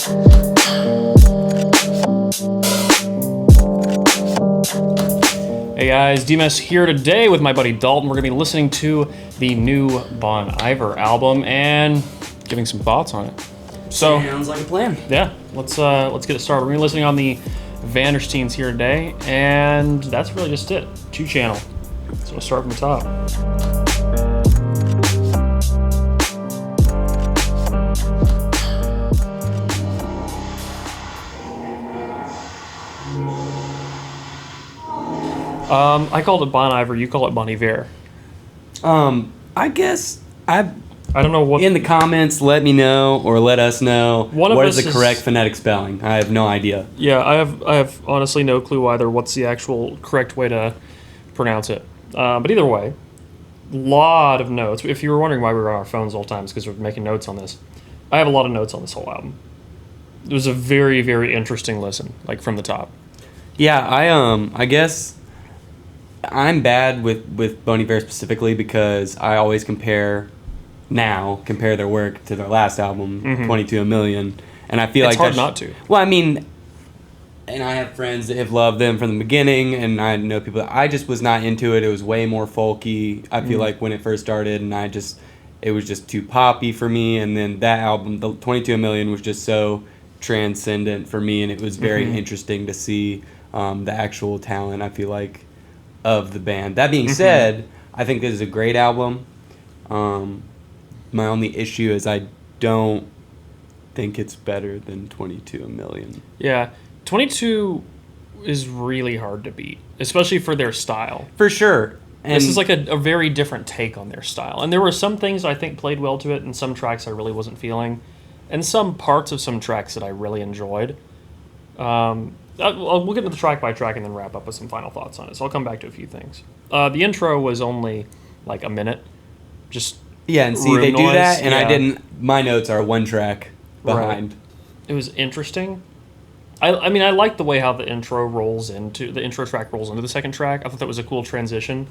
Hey guys, DMS here today with my buddy Dalton. We're going to be listening to the new Bon Iver album and giving some thoughts on it. So sounds like a plan. Yeah, let's get it started. We're going to be listening on the Vandersteens here today, and that's really just it. 2-channel. So we'll start from the top. I called it Bon Iver. You call it Bon Iver. I guess I don't know what. In the comments, let me know or let us know what is the is correct phonetic spelling. I have no idea. Yeah, I have honestly no clue either. What's the actual correct way to pronounce it? But either way, lot of notes. If you were wondering why we were on our phones all the time, it's because we're making notes on this. I have a lot of notes on this whole album. It was a very, very interesting listen, like from the top. Yeah, I guess I'm bad with Bon Iver specifically because I always compare their work to their last album, 22 A Million, and I feel it's like hard not to. Well, I mean, and I have friends that have loved them from the beginning, and I know people that I just was not into it. It was way more folky. I feel like when it first started, and it was just too poppy for me. And then that album, the 22 A Million, was just so transcendent for me, and it was very interesting to see the actual talent, I feel like, of the band. That being said, I think this is a great album. My only issue is I don't think it's better than 22 A Million. Yeah, 22 is really hard to beat, especially for their style. For sure. And this is like a very different take on their style. And there were some things I think played well to it, and some tracks I really wasn't feeling, and some parts of some tracks that I really enjoyed. We'll get into the track by track and then wrap up with some final thoughts on it. So I'll come back to a few things. The intro was only like a minute. Just and see, they do noise. that, and I didn't. My notes are one track behind. Right. It was interesting. I mean, I like the way how the intro track rolls into the second track. I thought that was a cool transition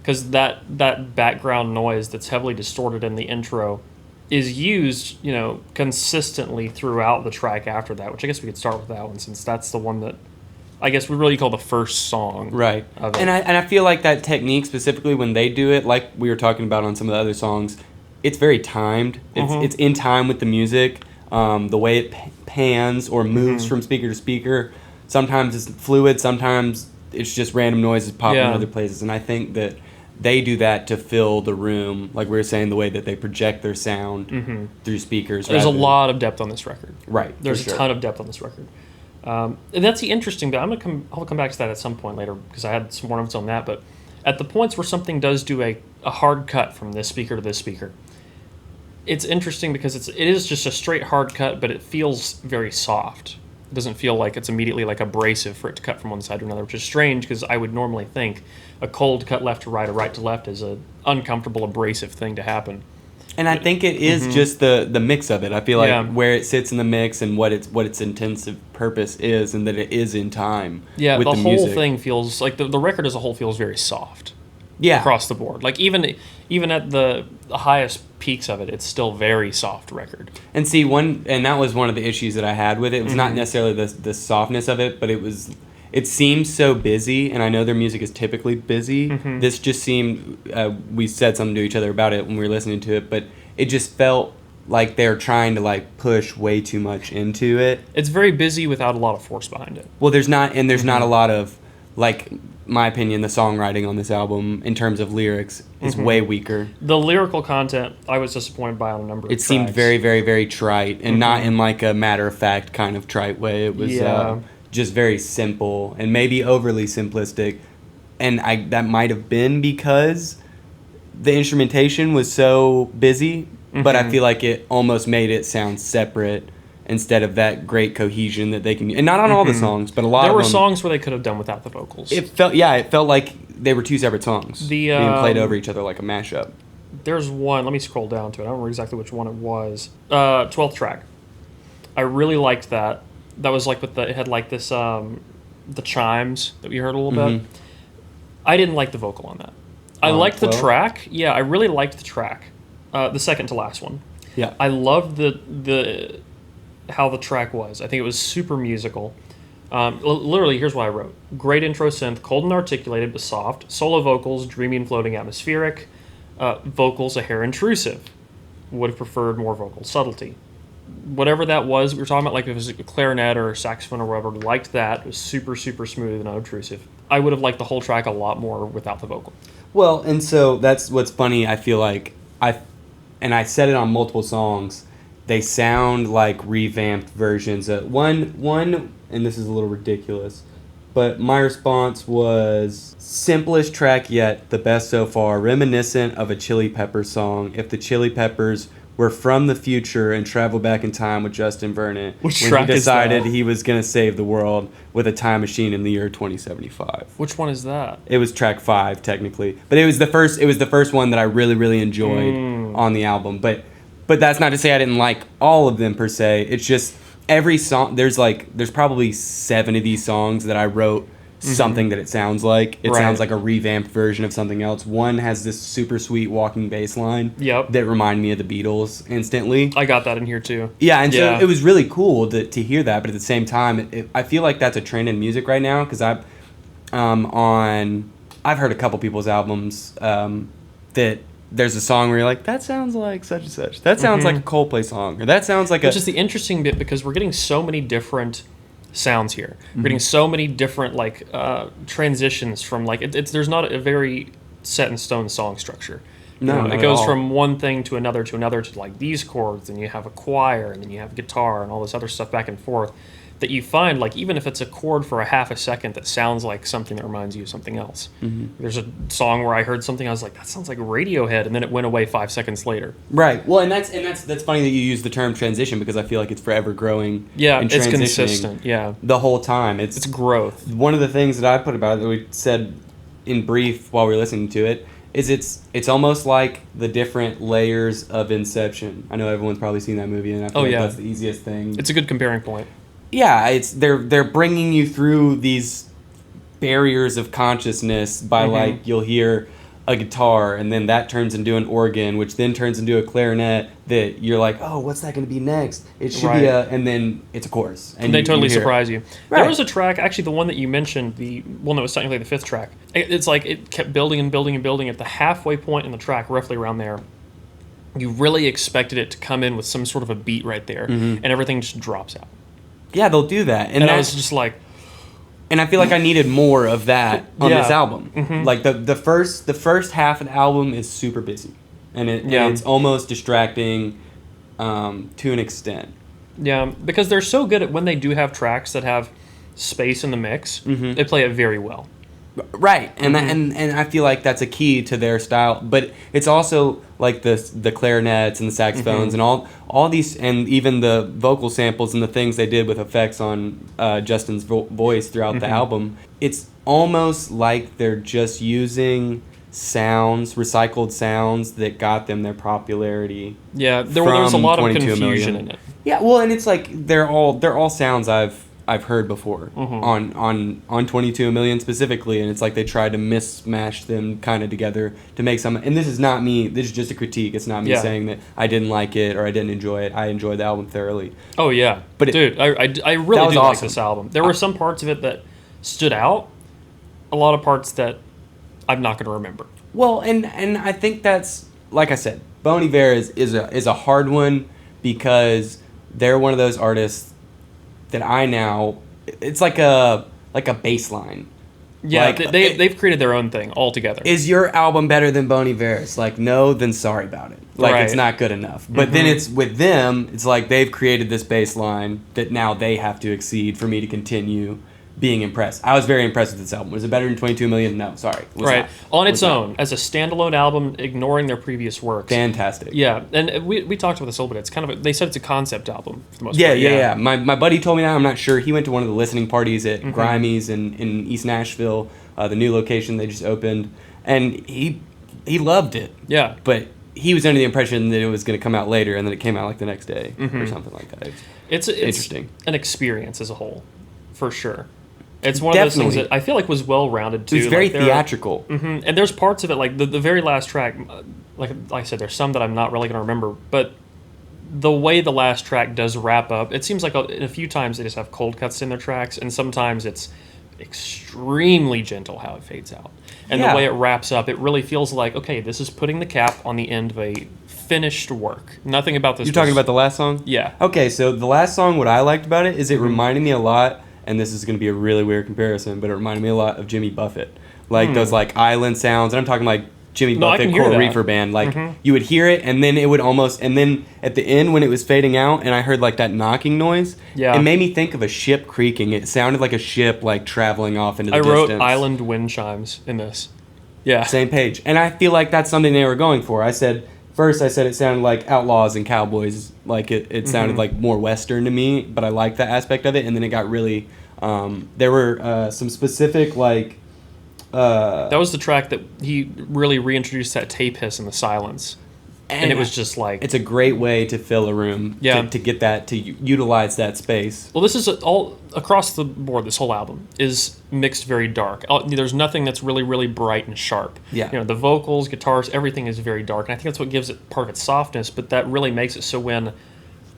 because that background noise that's heavily distorted in the intro is used, consistently throughout the track after that, which I guess we could start with that one since that's the one that I guess we really call the first song. Right. Of it. And I feel like that technique, specifically when they do it, like we were talking about on some of the other songs, it's very timed. It's in time with the music. The way it pans or moves from speaker to speaker. Sometimes it's fluid, sometimes it's just random noises popping in other places. And I think that they do that to fill the room, like we were saying, the way that they project their sound through speakers. There's a lot of depth on this record. Right. There's a ton of depth on this record. And that's the interesting bit. I'll come back to that at some point later because I had some more notes on that. But at the points where something does do a hard cut from this speaker to this speaker, it's interesting because it is just a straight hard cut, but it feels very soft. It doesn't feel like it's immediately like abrasive for it to cut from one side to another, which is strange because I would normally think a cold cut left to right or right to left is an uncomfortable, abrasive thing to happen. And I think it is just the mix of it. I feel like where it sits in the mix and what its intensive purpose is, and that it is in time. Yeah, with the the whole music. thing feels like the record as a whole feels very soft. Yeah. Across the board. Like even at the highest peaks of it, it's still very soft record. And see, that was one of the issues that I had with it. It was not necessarily the softness of it, but it seemed so busy, and I know their music is typically busy. This just seemed, we said something to each other about it when we were listening to it, but it just felt like they're trying to like push way too much into it. It's very busy without a lot of force behind it. Well, there's not a lot of, like, my opinion, the songwriting on this album in terms of lyrics is way weaker. The lyrical content I was disappointed by on a number of tracks. It seemed very, very, very trite, and not in like a matter-of-fact kind of trite way. It was just very simple and maybe overly simplistic, and that might have been because the instrumentation was so busy, but I feel like it almost made it sound separate instead of that great cohesion that they can, and not on all the songs, but a lot of them. There were songs where they could have done without the vocals. It felt like they were two separate songs being played over each other like a mashup. There's one, let me scroll down to it. I don't remember exactly which one it was. 12th track. I really liked that. That was like it had like this, the chimes that we heard a little bit. I didn't like the vocal on that. I liked the track. Yeah, I really liked the track. The second to last one. Yeah. I loved the how the track was. I think it was super musical. Literally, here's what I wrote. Great intro synth, cold and articulated but soft. Solo vocals, dreamy and floating atmospheric. Vocals, a hair intrusive. Would have preferred more vocal subtlety. Whatever that was, we were talking about, like if it was a clarinet or a saxophone or whatever, liked that. It was super, super smooth and unobtrusive. I would have liked the whole track a lot more without the vocal. Well, and so that's what's funny. I feel like I said it on multiple songs. They sound like revamped versions. One, and this is a little ridiculous, but my response was simplest track yet, the best so far, reminiscent of a Chili Peppers song. If the Chili Peppers were from the future and traveled back in time with Justin Vernon, when he decided he was going to save the world with a time machine in the year 2075. Which one is that? It was track 5 technically, but it was the first one that I really, really enjoyed on the album. But that's not to say I didn't like all of them per se. It's just every song, there's probably 7 of these songs that I wrote something that it sounds like. It sounds like a revamped version of something else. One has this super sweet walking bass line that reminded me of the Beatles instantly. I got that in here too. Yeah, and so it was really cool to hear that, but at the same time, I feel like that's a trend in music right now, because I've heard a couple people's albums that there's a song where you're like, that sounds like such and such. That sounds like a Coldplay song, or that sounds like Which is the interesting bit, because we're getting so many different sounds here. We're getting so many different transitions from there's not a very set in stone song structure. No, it goes from one thing to another to like these chords, and you have a choir, and then you have guitar and all this other stuff back and forth that you find, like, even if it's a chord for a half a second that sounds like something that reminds you of something else. There's a song where I heard something, I was like, that sounds like Radiohead, and then it went away 5 seconds later. Right. Well, and that's funny that you use the term transition, because I feel like it's forever growing. Yeah, and it's consistent. Yeah, the whole time. It's growth. One of the things that I put about it that we said in brief while we were listening to it is it's almost like the different layers of Inception. I know everyone's probably seen that movie, and I feel like that's the easiest thing. It's a good comparing point. Yeah, they're bringing you through these barriers of consciousness by like you'll hear a guitar, and then that turns into an organ, which then turns into a clarinet, that you're like, oh, what's that going to be next? It should be and then it's a chorus. And they totally surprise you. Right. There was a track, actually the one that you mentioned, it was technically the 5th track. It's like it kept building and building and building. At the halfway point in the track, roughly around there, you really expected it to come in with some sort of a beat right there, and everything just drops out. Yeah, they'll do that. And I was just like... And I feel like I needed more of that on this album. Like the first half of the album is super busy, and it's almost distracting to an extent. Yeah, because they're so good at when they do have tracks that have space in the mix, they play it very well. Right, and and I feel like that's a key to their style, but it's also like the clarinets and the saxophones and all these, and even the vocal samples and the things they did with effects on Justin's voice throughout the album. It's almost like they're just using recycled sounds that got them their popularity. Yeah, there was a lot of confusion in it. Yeah, well, and it's like they're all sounds I've heard before on 22 Million specifically, and it's like they tried to mismatch them kind of together to make some. And this is not me. This is just a critique. It's not me saying that I didn't like it or I didn't enjoy it. I enjoyed the album thoroughly. Oh yeah, but dude, I really do like this album. There were some parts of it that stood out. A lot of parts that I'm not going to remember. Well, and I think that's, like I said, Bon Iver is a hard one, because they're one of those artists that it's like a baseline. Yeah, like, they've created their own thing altogether. Is your album better than Bon Iver's? Like, no, then sorry about it. Like, it's not good enough. But then it's with them, it's like they've created this baseline that now they have to exceed for me to continue being impressed. I was very impressed with this album. Was it better than 22 Million? No, sorry. Right. On its own, as a standalone album, ignoring their previous works. Fantastic. Yeah, and we talked about this a little bit. It's kind of they said it's a concept album for the most part. Yeah. Yeah. My buddy told me that. I'm not sure. He went to one of the listening parties at Grimey's in East Nashville, the new location they just opened, and he loved it. Yeah. But he was under the impression that it was going to come out later, and then it came out like the next day or something like that. It's interesting. An experience as a whole, for sure. It's one of those things that I feel like was well-rounded, too. It's very theatrical. And there's parts of it, like the very last track, like I said, there's some that I'm not really going to remember, but the way the last track does wrap up, it seems like a few times they just have cold cuts in their tracks, and sometimes it's extremely gentle how it fades out. And the way it wraps up, it really feels like, okay, this is putting the cap on the end of a finished work. Nothing about this. You're talking about the last song? Yeah. Okay, so the last song, what I liked about it is it reminded me a lot, and this is going to be a really weird comparison, but it reminded me a lot of Jimmy Buffett. Like those like island sounds, and I'm talking like Jimmy Buffett Coral Reefer Band. Like you would hear it, and then it would almost, and then at the end when it was fading out, and I heard like that knocking noise, it made me think of a ship creaking. It sounded like a ship like traveling off into the distance. I wrote island wind chimes in this. Yeah. Same page. And I feel like that's something they were going for. I said it sounded like outlaws and cowboys. Like it sounded like more Western to me, but I liked that aspect of it. And then it got really, there were some specific like, that was the track that he really reintroduced that tape hiss in the silence. And it was just like... It's a great way to fill a room, to get that, to utilize that space. Well, this is all across the board, this whole album is mixed very dark. There's nothing that's really, really bright and sharp. Yeah. You know, the vocals, guitars, everything is very dark. And I think that's what gives it part of its softness, but that really makes it so when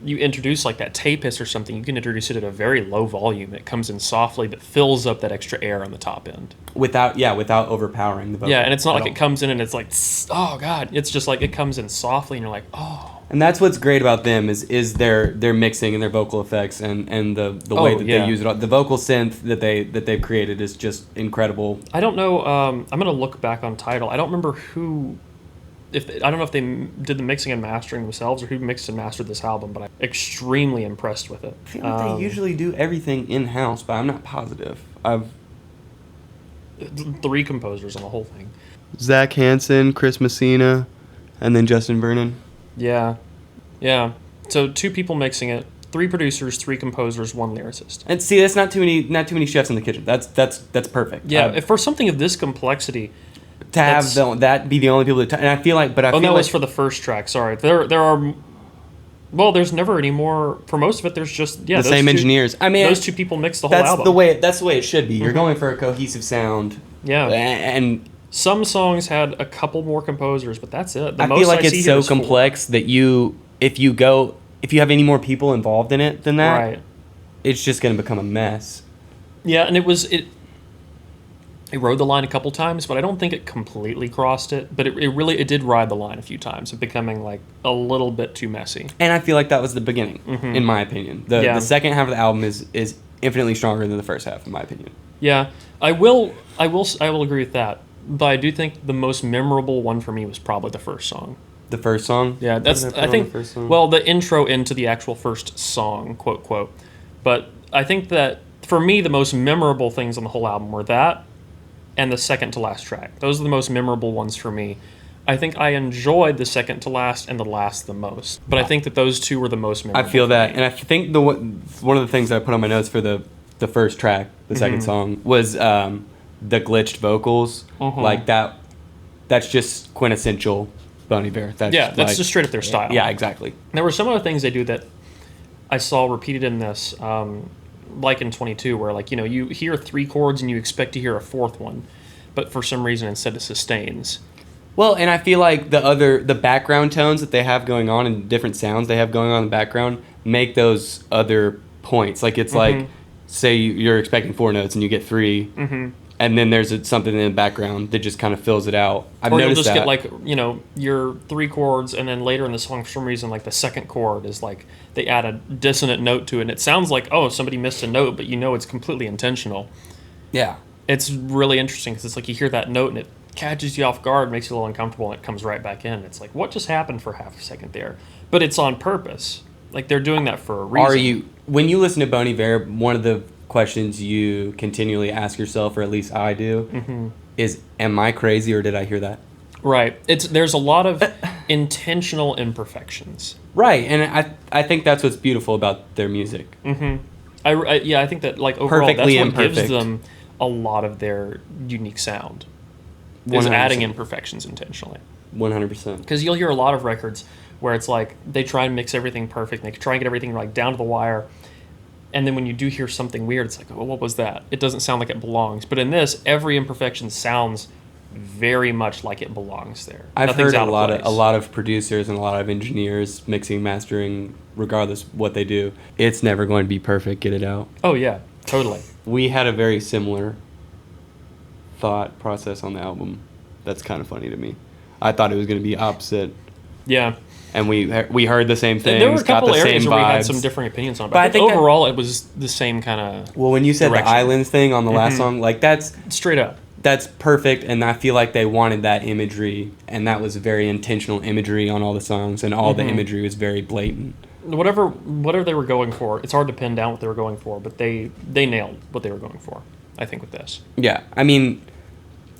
you introduce like that tape hiss or something, you can introduce it at a very low volume. It comes in softly, but fills up that extra air on the top end. Without overpowering the vocal. Yeah, and it's not like it comes in and it's like, oh God. It's just like it comes in softly and you're like, oh. And that's what's great about them is their mixing and their vocal effects and the way that they use it. The vocal synth that they've created is just incredible. I don't know. I'm gonna look back on Tidal. I don't remember who. I don't know if they did the mixing and mastering themselves or who mixed and mastered this album, but I'm extremely impressed with it. I feel like they usually do everything in-house, but I'm not positive. 3 composers on the whole thing. Zach Hansen, Chris Messina, and then Justin Vernon. Yeah. So 2 people mixing it, 3 producers, 3 composers, 1 lyricist. And see, that's not too many chefs in the kitchen. That's perfect. Yeah, if for something of this complexity, to have that be the only people and I feel like, that was for the first track. Sorry, there are. Well, there's never any more. For most of it, there's just the same engineers. I mean, those 2 people mix the whole album. That's the way it should be. You're going for a cohesive sound. Yeah, and some songs had a couple more composers, but that's it. I feel like it's so complex that if you have any more people involved in it than that, right, it's just going to become a mess. Yeah, and it rode the line a couple times, but I don't think it completely crossed it. But it did ride the line a few times of becoming like a little bit too messy. And I feel like that was the beginning, in my opinion. The second half of the album is infinitely stronger than the first half, in my opinion. Yeah, I will agree with that. But I do think the most memorable one for me was probably the first song. The first song? Yeah, I think. Well, the intro into the actual first song, quote quote. But I think that for me, the most memorable things on the whole album were that and the second to last track. Those are the most memorable ones for me. I think I enjoyed the second to last and the last the most, but I think that those 2 were the most memorable. I feel that, and I think one of the things I put on my notes for the first track, the second song, was the glitched vocals. Like that. That's just quintessential Bon Iver. That's like, just straight up their style. Yeah, exactly. There were some other things they do that I saw repeated in this. Like in 22, where like you hear 3 chords and you expect to hear a 4th one, but for some reason instead it sustains. Well, and I feel like the background tones that they have going on and different sounds they have going on in the background make those other points. Like it's like, say you're expecting 4 notes and you get 3, and then there's something in the background that just kind of fills it out. I've noticed that. Or you'll just get like, your 3 chords, and then later in the song, for some reason, like the second chord is like, they add a dissonant note to it, and it sounds like, oh, somebody missed a note, but it's completely intentional. Yeah. It's really interesting, because it's like you hear that note, and it catches you off guard, makes you a little uncomfortable, and it comes right back in. It's like, what just happened for half a second there? But it's on purpose. Like, they're doing that for a reason. When you listen to Bon Iver, one of the questions you continually ask yourself, or at least I do, is, am I crazy or did I hear that? Right. There's a lot of intentional imperfections. Right, and I think that's what's beautiful about their music. I think that like overall Perfectly that's what imperfect. gives them a lot of their unique sound. 100%. Is adding imperfections intentionally. 100%. Because you'll hear a lot of records where it's like they try and mix everything perfect, and they try and get everything like down to the wire. And then when you do hear something weird, it's like, oh, what was that? It doesn't sound like it belongs. But in this, every imperfection sounds very much like it belongs there. I've Nothing's heard out of place. a lot of producers and a lot of engineers mixing, mastering, regardless what they do. It's never going to be perfect. Get it out. Oh yeah, totally. We had a very similar thought process on the album. That's kind of funny to me. I thought it was going to be opposite, Yeah. and we heard the same things. There were a couple got the areas same where we had vibes. some differing opinions on it, But I but I think think overall it was the same kind of Well, when you said direction. the islands thing on the last song, like that's straight up. perfect, and I feel like they wanted that imagery, and that was very intentional imagery on all the songs, and all the imagery was very blatant. Whatever they were going for, it's hard to pin down what they were going for, but they nailed what they were going for, I think, with this. Yeah, I mean,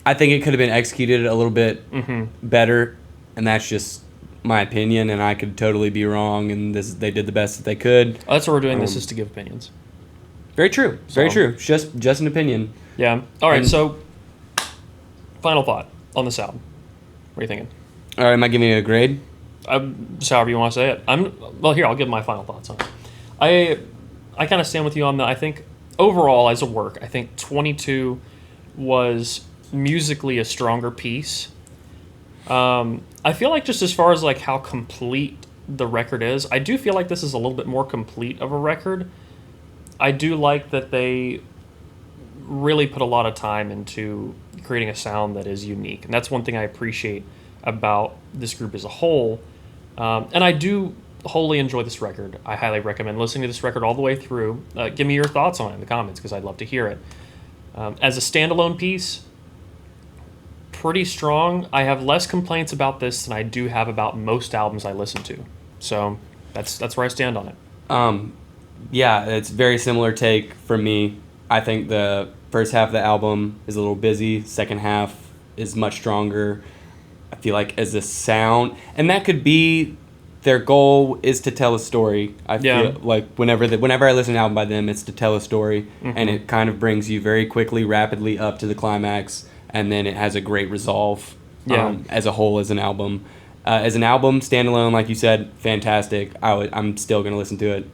I think it could have been executed a little bit better, and that's just my opinion, and I could totally be wrong, and they did the best that they could. That's what we're doing. This is to give opinions. Very true. Very So- true. Just an opinion. Yeah. All right. And- So, final thought on this album. What are you thinking? All right, am I giving it a grade? Just however you want to say it. Here. I'll give my final thoughts on it. I kind of stand with you on that. I think overall, as a work, I think 22 was musically a stronger piece. I feel like just as far as like how complete the record is, I do feel like this is a little bit more complete of a record. I do like that they really put a lot of time into creating a sound that is unique, and that's one thing I appreciate about this group as a whole. And I do wholly enjoy this record. I highly recommend listening to this record all the way through. Give me your thoughts on it in the comments because I'd love to hear it. As a standalone piece, pretty strong. I have less complaints about this than I do have about most albums I listen to. So that's where I stand on it. Yeah, it's very similar take from me. I think the first half of the album is a little busy. Second half is much stronger. I feel like as a sound, and that could be their goal is to tell a story. I feel like whenever I listen to an album by them, it's to tell a story, and it kind of brings you very quickly, rapidly up to the climax, and then it has a great resolve. As a whole, as an album, standalone, like you said, fantastic. I'm still gonna listen to it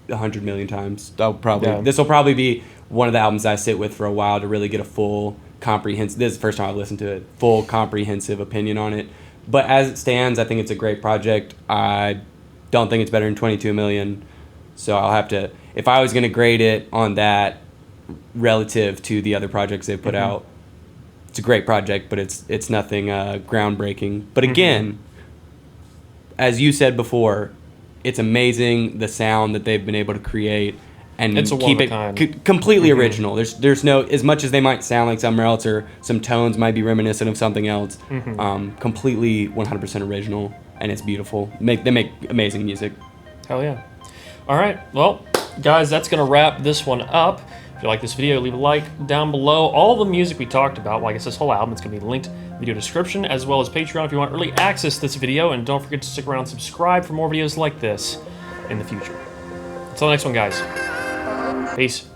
100 million times. This will probably be one of the albums I sit with for a while to really get a full comprehensive. This is the first time I've listened to it. Full comprehensive opinion on it. But as it stands, I think it's a great project. I don't think it's better than 22 million. So I'll have to, if I was going to grade it on that relative to the other projects they put out, it's a great project, but it's nothing groundbreaking. But again, as you said before, it's amazing the sound that they've been able to create and It's a keep it one-of-a-kind. completely original. There's no, as much as they might sound like somewhere else or some tones might be reminiscent of something else, completely 100% original, and it's beautiful. They make amazing music. Hell yeah. All right. Well, guys, that's going to wrap this one up. If you like this video, leave a like down below. All the music we talked about, well, I guess this whole album, it's going to be linked in the video description, as well as Patreon if you want early access to this video. And don't forget to stick around and subscribe for more videos like this in the future. Until the next one, guys. Peace.